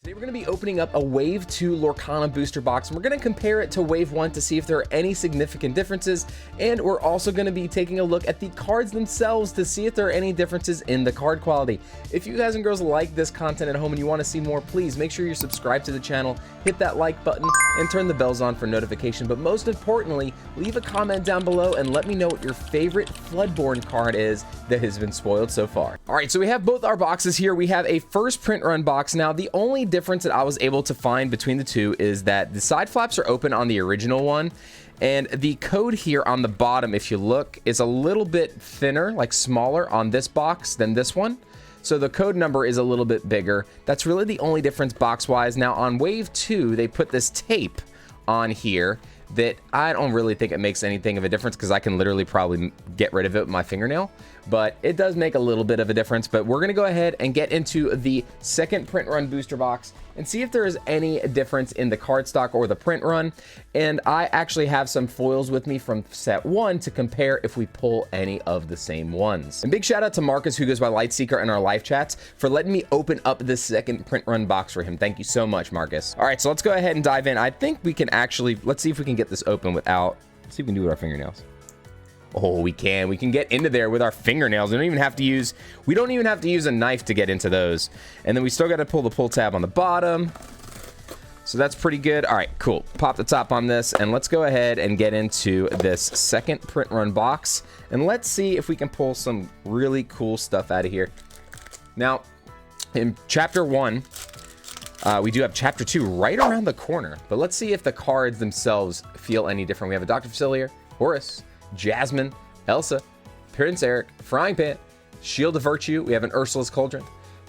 Today we're going to be opening up a Wave 2 Lorcana booster box, and we're going to compare it to Wave 1 to see if there are any significant differences, and we're also going to be taking a look at the cards themselves to see if there are any differences in the card quality. If you guys and girls like this content at home and you want to see more, please make sure you're subscribed to the channel, hit that like button, and turn the bells on for notification. But most importantly, leave a comment down below and let me know what your favorite Floodborn card is that has been spoiled so far. Alright, so we have both our boxes here. We have a first print run box. Now, the only difference that I was able to find between the two is that the side flaps are open on the original one, and the code here on the bottom, if you look, is a little bit thinner, like smaller on this box than this one. So the code number is a little bit bigger. That's really the only difference box-wise. Now on Wave 2, they put this tape on here that I don't really think it makes anything of a difference because I can literally probably get rid of it with my fingernail, but it does make a little bit of a difference. But we're gonna go ahead and get into the second print run booster box and see if there is any difference in the cardstock or the print run. And I actually have some foils with me from set 1 to compare if we pull any of the same ones. And big shout out to Marcus, who goes by Lightseeker in our live chats, for letting me open up this second print run box for him. Thank you so much, Marcus. All right, so let's go ahead and dive in. I think we can actually, let's see if we can get this open without, let's see if we can do it with our fingernails. Oh, we can get into there with our fingernails. We don't even have to use a knife to get into those. And then we still got to pull the pull tab on the bottom. So that's pretty good. All right, cool. Pop the top on this and let's go ahead and get into this second print run box. And let's see if we can pull some really cool stuff out of here. Now, in chapter 1, we do have chapter 2 right around the corner, but let's see if the cards themselves feel any different. We have a Dr. Facilier, Horus, Jasmine, Elsa, Prince Eric, Frying Pan, Shield of Virtue. We have an Ursula's Cauldron,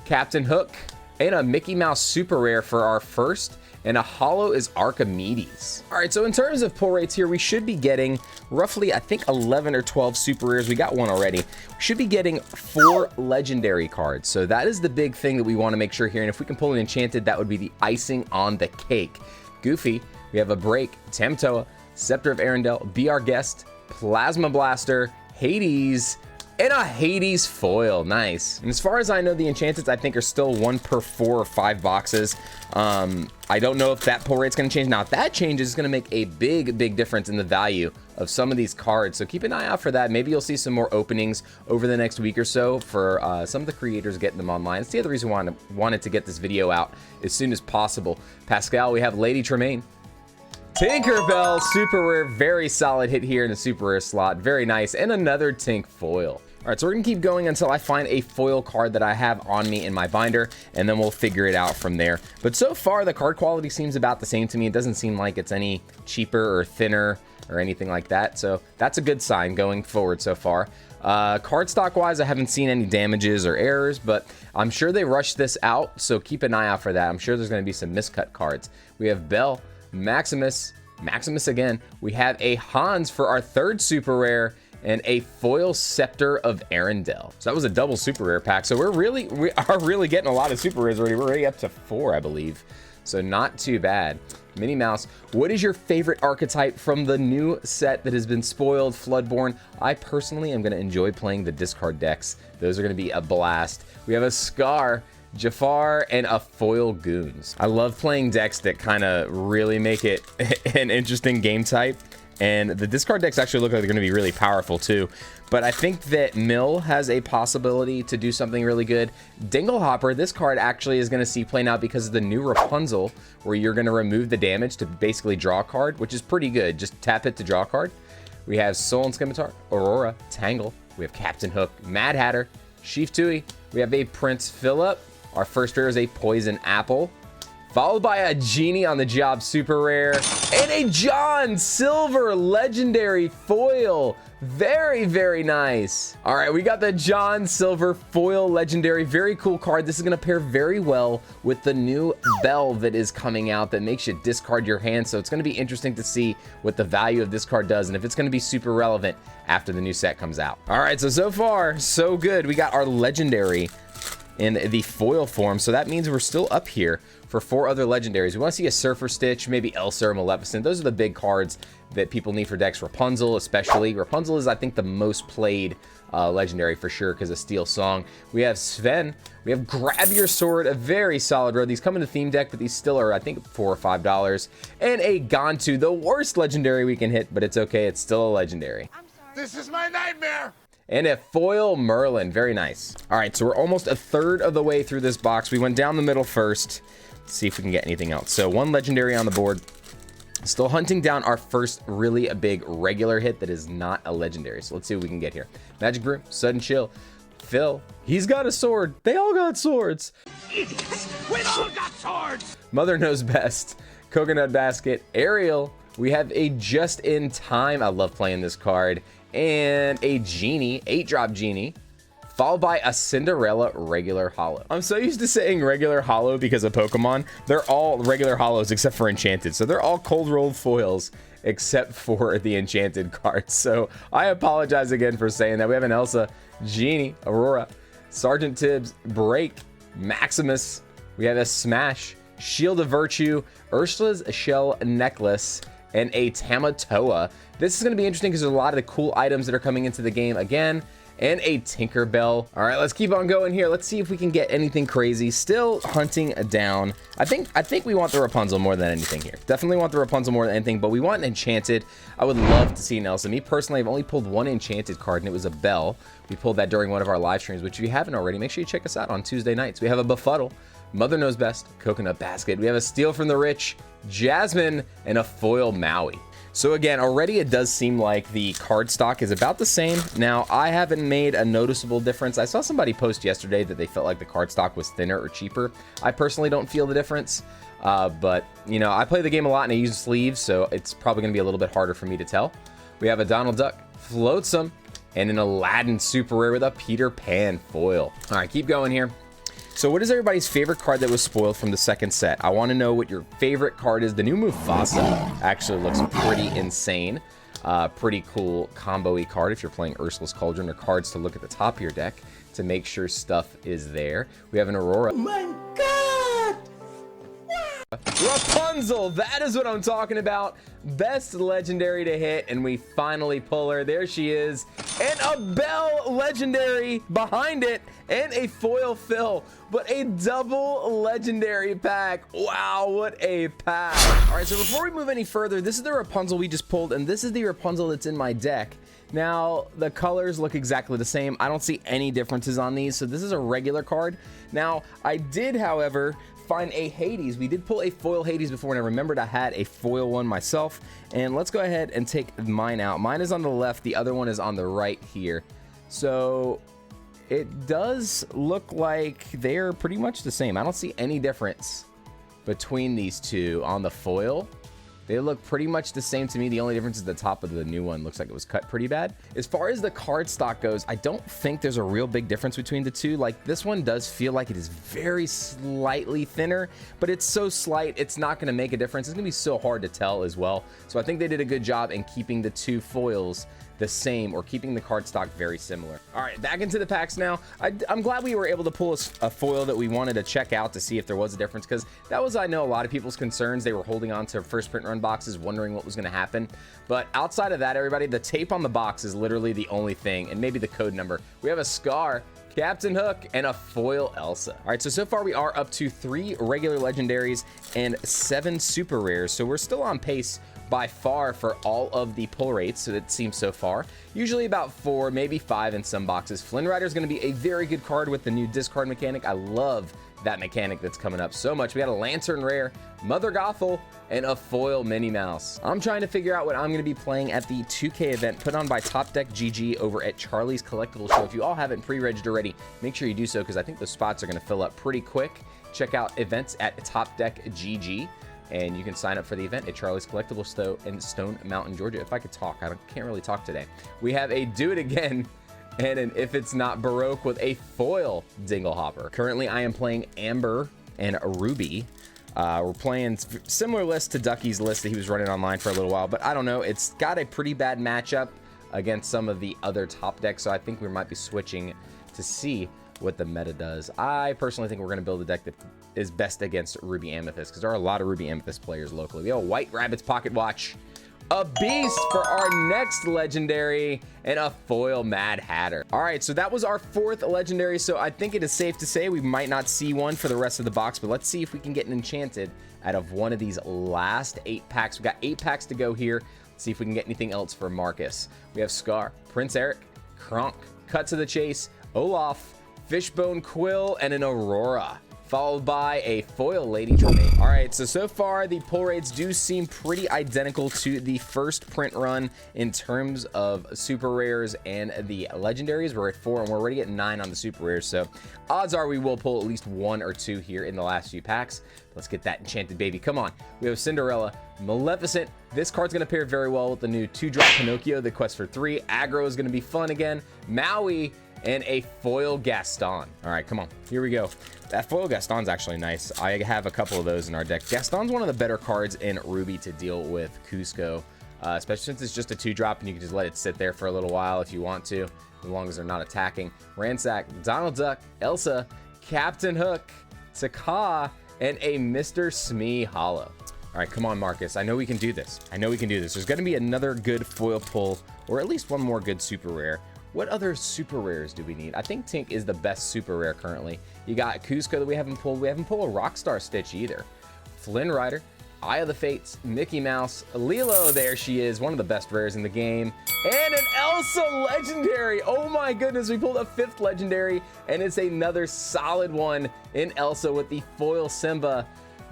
Captain Hook, and a Mickey Mouse super rare for our first, and a holo is Archimedes. All right, so in terms of pull rates here, we should be getting roughly, I think, 11 or 12 super rares. We got one already. We should be getting 4 legendary cards. So that is the big thing that we want to make sure here. And if we can pull an enchanted, that would be the icing on the cake. Goofy, we have a Break, Tamtoa, Scepter of Arendelle, Be Our Guest, Plasma Blaster, Hades, and a Hades foil. Nice. And as far as I know, the enchanteds I think are still 1 per 4 or 5 boxes. I don't know if that pull rate's going to change. Now, if that changes, it's going to make a big difference in the value of some of these cards. So keep an eye out for that. Maybe you'll see some more openings over the next week or so for some of the creators getting them online. It's the other reason why I wanted to get this video out as soon as possible. Pascal, we have Lady Tremaine. Tinkerbell, super rare, very solid hit here in the super rare slot. Very nice. And another Tink foil. All right, so we're gonna keep going until I find a foil card that I have on me in my binder, and then we'll figure it out from there. But so far, the card quality seems about the same to me. It doesn't seem like it's any cheaper or thinner or anything like that. So that's a good sign going forward so far. Cardstock wise, I haven't seen any damages or errors, but I'm sure they rushed this out. So keep an eye out for that. I'm sure there's gonna be some miscut cards. We have Belle, Maximus again. We have a Hans for our third super rare, and a foil Scepter of Arendelle. So that was a double super rare pack. So we are really getting a lot of super rares already. We're already up to 4, I believe. So not too bad. Minnie Mouse, what is your favorite archetype from the new set that has been spoiled, Floodborn? I personally am going to enjoy playing the discard decks. Those are going to be a blast. We have a Scar, Jafar, and a foil Goons. I love playing decks that kind of really make it an interesting game type. And the discard decks actually look like they're going to be really powerful too. But I think that Mill has a possibility to do something really good. Dinglehopper, this card actually is going to see play now because of the new Rapunzel, where you're going to remove the damage to basically draw a card, which is pretty good. Just tap it to draw a card. We have Soul and Scimitar, Aurora, Tangle. We have Captain Hook, Mad Hatter, Sheaf Tui. We have a Prince Philip. Our first rare is a Poison Apple, followed by a Genie on the Job super rare, and a John Silver legendary foil. Very nice. All right, we got the John Silver foil legendary. Very cool card. This is going to pair very well with the new Bell that is coming out that makes you discard your hand. So it's going to be interesting to see what the value of this card does and if it's going to be super relevant after the new set comes out. All right, so far, so good. We got our legendary in the foil form. So that means we're still up here for 4 other legendaries. We want to see a Surfer Stitch, maybe Elsa or Maleficent. Those are the big cards that people need for decks. Rapunzel especially. Rapunzel is, I think, the most played legendary for sure because of Steel Song. We have Sven. We have Grab Your Sword, a very solid road. These come in the theme deck, but these still are, I think, $4 or $5. And a Gantu, the worst legendary we can hit, but it's okay. It's still a legendary. I'm sorry. This is my nightmare. And a foil Merlin. Very nice. All right, so we're almost a third of the way through this box. We went down the middle first. Let's see if we can get anything else. So 1 legendary on the board. Still hunting down our first really a big regular hit that is not a legendary. So let's see what we can get here. Magic Brew, Sudden Chill, Phil. He's got a sword. They all got swords. Idiots! We all got swords! Mother Knows Best, Coconut Basket, Ariel. We have a Just in Time. I love playing this card. And a Genie, 8-drop Genie, followed by a Cinderella regular holo. I'm so used to saying regular holo because of Pokemon. They're all regular holos except for Enchanted. So they're all cold rolled foils except for the Enchanted cards. So I apologize again for saying that. We have an Elsa, Genie, Aurora, Sergeant Tibbs, Break, Maximus. We have a Smash, Shield of Virtue, Ursula's Shell Necklace, and a Tamatoa. This is going to be interesting because there's a lot of the cool items that are coming into the game again, and a Tinkerbell. All right, let's keep on going here. Let's see if we can get anything crazy. Still hunting down. I think we want the Rapunzel more than anything here. Definitely want the Rapunzel more than anything, but we want an Enchanted. I would love to see an Elsa. Me personally, I've only pulled 1 Enchanted card, and it was a Belle. We pulled that during one of our live streams, which if you haven't already, make sure you check us out on Tuesday nights. We have a Befuddle, Mother Knows Best, Coconut Basket. We have a Steal from the Rich, Jasmine, and a foil Maui. So again, already it does seem like the card stock is about the same. Now, I haven't made a noticeable difference. I saw somebody post yesterday that they felt like the card stock was thinner or cheaper. I personally don't feel the difference, but you know, I play the game a lot and I use sleeves, so it's probably gonna be a little bit harder for me to tell. We have a Donald Duck, Flotsam, and an Aladdin super rare with a Peter Pan foil. All right, keep going here. So what is everybody's favorite card that was spoiled from the second set? I want to know what your favorite card is. The new Mufasa actually looks pretty insane. Pretty cool combo-y card if you're playing Ursula's Cauldron, or cards to look at the top of your deck to make sure stuff is there. We have an Aurora. Oh my God! Rapunzel, that is what I'm talking about. Best legendary to hit, and we finally pull her. There she is. And a Belle legendary behind it, and a foil Phil, but a double legendary pack. Wow, what a pack. All right, so before we move any further, this is the Rapunzel we just pulled, and this is the Rapunzel that's in my deck. Now, the colors look exactly the same. I don't see any differences on these, so this is a regular card. Now, I did, however, find a Hades. We did pull a foil Hades before, and I remembered I had a foil one myself. And let's go ahead and take mine out. Mine is on the left, the other one is on the right here. So it does look like they're pretty much the same. I don't see any difference between these two on the foil. They look pretty much the same to me. The only difference is the top of the new one looks like it was cut pretty bad. As far as the card stock goes, I don't think there's a real big difference between the two. Like, this one does feel like it is very slightly thinner, but it's so slight, it's not going to make a difference. It's going to be so hard to tell as well. So I think they did a good job in keeping the two foils the same, or keeping the card stock very similar. All right, back into the packs now. I'm glad we were able to pull a foil that we wanted to check out to see if there was a difference, because that was, I know, a lot of people's concerns. They were holding on to first print run boxes, wondering what was going to happen. But outside of that, everybody, the tape on the box is literally the only thing, and maybe the code number. We have a Scar, Captain Hook, and a foil Elsa. All right, so far we are up to 3 regular legendaries and 7 super rares. So we're still on pace by far for all of the pull rates, so it seems so far. Usually about 4, maybe 5 in some boxes. Flynn Rider is going to be a very good card with the new discard mechanic. I love that mechanic that's coming up so much. We got a Lantern Rare, Mother Gothel, and a foil Minnie Mouse. I'm trying to figure out what I'm going to be playing at the 2K event put on by Top Deck GG over at Charlie's Collectibles Show. If you all haven't pre-regged already, make sure you do so, because I think the spots are going to fill up pretty quick. Check out events at Top Deck GG. And you can sign up for the event at Charlie's Collectibles in Stone Mountain, Georgia. If I could talk, I can't really talk today. We have a Do It Again and an If It's Not Baroque with a foil Dinglehopper. Currently, I am playing Amber and Ruby. We're playing similar list to Ducky's list that he was running online for a little while, but I don't know. It's got a pretty bad matchup against some of the other top decks, so I think we might be switching to see what the meta does. I personally think we're going to build a deck that is best against Ruby Amethyst, because there are a lot of Ruby Amethyst players locally. We have a White Rabbit's Pocket Watch, a beast for our next legendary, and a foil Mad Hatter. All right, so that was our 4th legendary, so I think it is safe to say we might not see one for the rest of the box, but let's see if we can get an enchanted out of one of these last 8 packs. We got 8 packs to go here. Let's see if we can get anything else for Marcus. We have Scar, Prince Eric, Kronk, Cut to the Chase, Olaf, Fishbone Quill, and an Aurora, followed by a foil Lady Tremaine. All right, so far the pull rates do seem pretty identical to the first print run in terms of super rares and the legendaries. We're at 4 and we're already getting 9 on the super rares, so odds are we will pull at least 1 or 2 here in the last few packs. Let's get that enchanted baby. Come on. We have Cinderella, Maleficent. This card's going to pair very well with the new 2-drop Pinocchio, the quest for 3. Aggro is going to be fun again. Maui, and a foil Gaston. All right, come on, here we go. That foil Gaston's actually nice. I have a couple of those in our deck. Gaston's one of the better cards in Ruby to deal with Cusco, especially since it's just a 2-drop and you can just let it sit there for a little while if you want to, as long as they're not attacking. Ransack, Donald Duck, Elsa, Captain Hook, Taka, and a Mr. Smee Hollow. All right, come on, Marcus. I know we can do this. I know we can do this. There's going to be another good foil pull, or at least one more good super rare. What other super rares do we need? I think Tink is the best super rare currently. You got Cusco that we haven't pulled. We haven't pulled a Rockstar Stitch either. Flynn Rider, Eye of the Fates, Mickey Mouse, Lilo, there she is, one of the best rares in the game, and an Elsa legendary. Oh my goodness, we pulled a 5th legendary, and it's another solid one in Elsa with the foil Simba,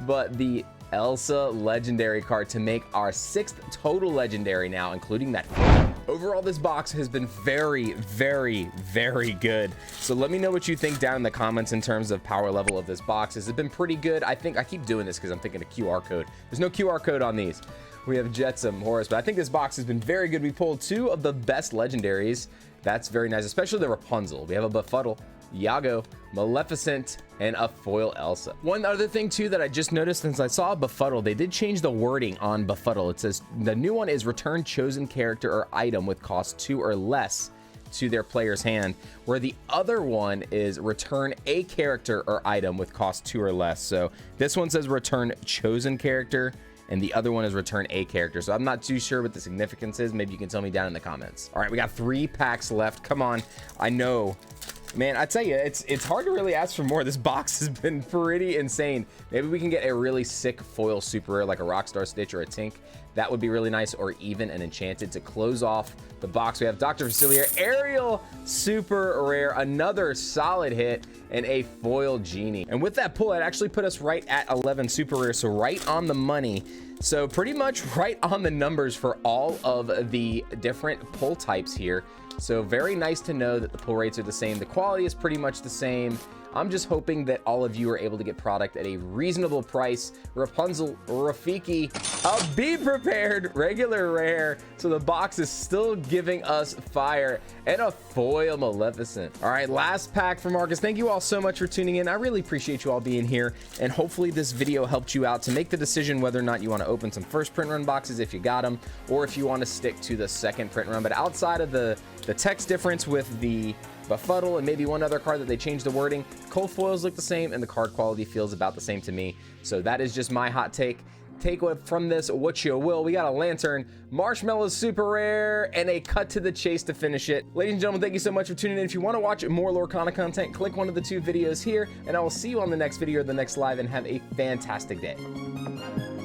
but the Elsa legendary card to make our 6th total legendary now, including that foil. Overall, this box has been very, very, very good. So let me know what you think down in the comments in terms of power level of this box. Has it been pretty good? I think I keep doing this because I'm thinking of QR code. There's no QR code on these. We have Jetsam, Horus, but I think this box has been very good. We pulled 2 of the best legendaries. That's very nice, especially the Rapunzel. We have a Befuddle, Iago, Maleficent, and a foil Elsa. One other thing too that I just noticed since I saw Befuddle, they did change the wording on Befuddle. It says the new one is return chosen character or item with cost 2 or less to their player's hand, where the other one is return a character or item with cost 2 or less. So this one says return chosen character, and the other one is return a character. So I'm not too sure what the significance is. Maybe you can tell me down in the comments. All right, we got 3 packs left. Come on. I know, man, I tell you, it's hard to really ask for more. This box has been pretty insane. Maybe we can get a really sick foil super rare like a Rockstar Stitch or a Tink. That would be really nice, or even an enchanted to close off the box. We have Dr. Facilier, Ariel super rare, another solid hit, and a foil Genie. And with that pull, it actually put us right at 11 super rare, so right on the money. So pretty much right on the numbers for all of the different pull types here. So very nice to know that the pull rates are the same. The quality is pretty much the same. I'm just hoping that all of you are able to get product at a reasonable price. Rapunzel, Rafiki, a Be Prepared, regular rare. So the box is still giving us fire, and a foil Maleficent. All right, last pack for Marcus. Thank you all so much for tuning in. I really appreciate you all being here, and hopefully this video helped you out to make the decision whether or not you want to open some first print run boxes if you got them, or if you want to stick to the second print run. But outside of the text difference with the Befuddle and maybe one other card that they changed the wording, cold foils look the same and the card quality feels about the same to me. So that is just my hot take. Take from this what you will. We got a Lantern, Marshmallow super rare, and a Cut to the Chase to finish it. Ladies and gentlemen, thank you so much for tuning in. If you want to watch more Lorcana content, click one of the 2 videos here, and I will see you on the next video or the next live, and have a fantastic day.